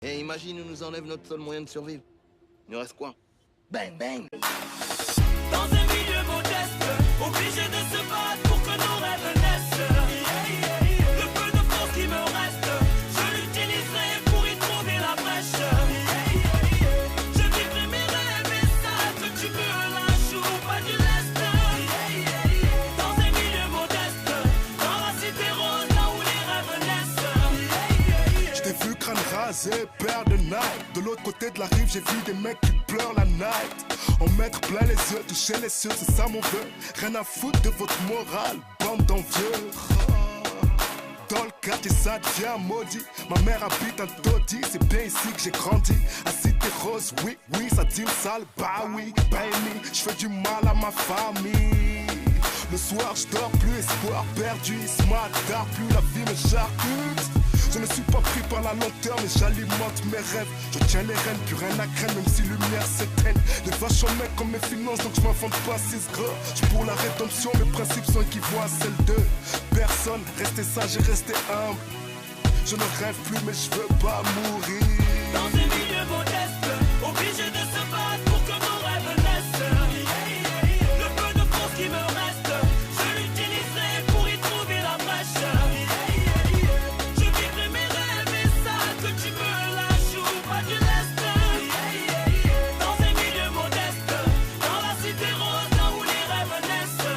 Et imagine, on nous enlève notre seul moyen de survivre. Il nous reste quoi? Bang, bang. Dans un milieu modeste, obligé de se battre pour que nos rêves naissent. Le peu de force qui me reste, je l'utiliserai pour y trouver la brèche. Je vivrai mes rêves et ça, que tu me lâches ou pas du lest. Dans un milieu modeste, dans la cité rose, là où les rêves naissent. Je t'ai vu crâne rasé, paire de night. De l'autre côté de la rive, j'ai vu des mecs qui pleurent la night. En mettre plein les yeux, toucher les cieux, c'est ça mon vœu. Rien à foutre de votre morale, bande d'envieux. Dans le quartier ça devient maudit. Ma mère habite à Dodi, c'est bien ici que j'ai grandi. À Cité Rose, oui, oui, ça dit le sale, bah oui, baby. Je fais du mal à ma famille. Le soir je dors plus, espoir perdu. Ce matin plus, la vie me charcute. Je ne suis pas pris par la lenteur, mais j'alimente mes rêves. Je tiens les rênes, plus rien à craindre, même si lumière s'éteigne. Les vaches en mec comme mes finances, donc je m'invente pas 6 gras. Je pour la rédemption, mes principes sont équivalents à celles de personne. Restez sage et restez humble. Je ne rêve plus, mais je veux pas mourir. Dans un milieu modeste, obligé de se battre pour que nos rêves naissent. Le peu de force qui me reste, je l'utiliserai pour y trouver la brèche. Je vivrai mes rêves et ça, que tu me lâches ou pas du lest. Dans un milieu modeste, dans la cité rose, là où les rêves naissent.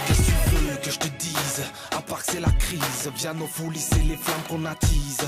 Qu'est-ce que tu veux que je te dise? À part que c'est la crise, via nos folies, c'est les flammes qu'on attise.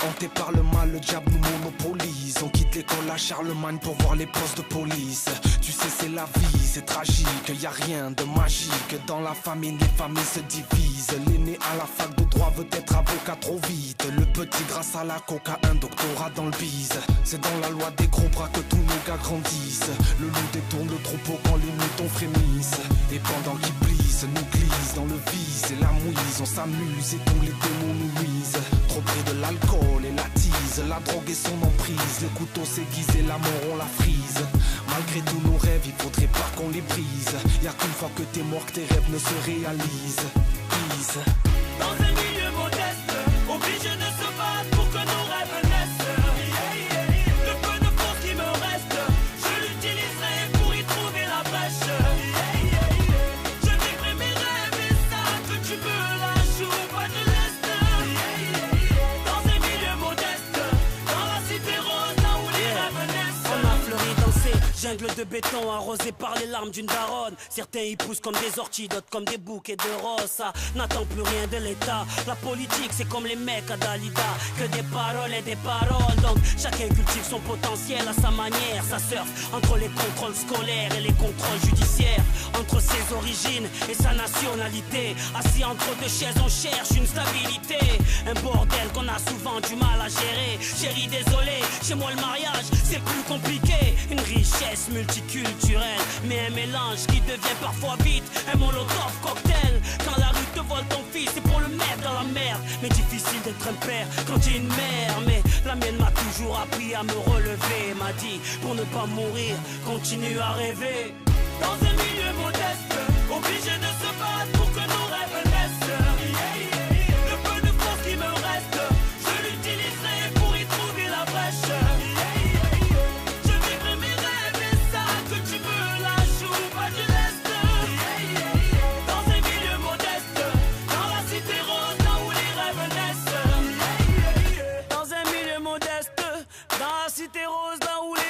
Hanté par le mal, le diable nous monopolise. On quitte l'école à Charlemagne pour voir les postes de police. Tu sais c'est la vie, c'est tragique, y a rien de magique. Dans la famille, les familles se divisent. L'aîné à la fac de droit veut être avocat trop vite. Le petit grâce à la coca, un doctorat dans le bise. C'est dans la loi des gros bras que tous nos gars grandissent. Le loup détourne le troupeau quand les moutons frémissent. Et pendant qu'ils plissent, nous glissent dans le vice et la mouise. On s'amuse et tous les démons nous nuisent. Trop près de l'alcool et la tease, la drogue et son emprise. Le couteau s'aiguise et la mort on la frise. Malgré tous nos rêves, il faudrait pas qu'on les brise. Y'a qu'une fois que t'es mort que tes rêves ne se réalisent. Ease. Dans un milieu modeste, obligé de se battre pour que nos rêves naissent. Le peu de force qui me reste, je l'utiliserai pour y trouver la brèche. Je vivrai mes rêves et ça, que tu me lâches ou pas du lest. Dans un milieu modeste, dans la cité rose, là où les rêves naissent. On a fleuri dans ces jungles de béton arrosés par les larmes d'une daronne. Certains y poussent comme des orties, d'autres comme des bouquets de roses. Ça n'attend plus rien de l'État. La politique c'est comme les mecs à Dalida, que des paroles et des paroles. Donc chacun cultive son potentiel à sa manière. Ça surfe entre les contrôles scolaires et les contrôles judiciaires, entre ses origines et sa nationalité. Assis entre deux chaises on cherche une stabilité. Un bordel qu'on a souvent du mal à gérer. Chérie désolé, chez moi le mariage c'est plus compliqué. Une richesse multiculturelle, mais un mélange qui devient parfois vite un molotov cocktail. Quand la rue te vole ton fils, c'est pour le mettre dans la merde. Mais difficile d'être un père quand t'es une mère. Mais la mienne m'a toujours appris à me relever. M'a dit, pour ne pas mourir, continue à rêver. Dans un milieu modeste, obligé de se battre pour que nos rêves naissent. Le peu de force qui me reste, je l'utiliserai pour y trouver la brèche. Je vivrai mes rêves et ça, que tu me lâches ou pas du lest. Dans un milieu modeste, dans la cité rose, là où les rêves naissent. Dans un milieu modeste, dans la cité rose, là où les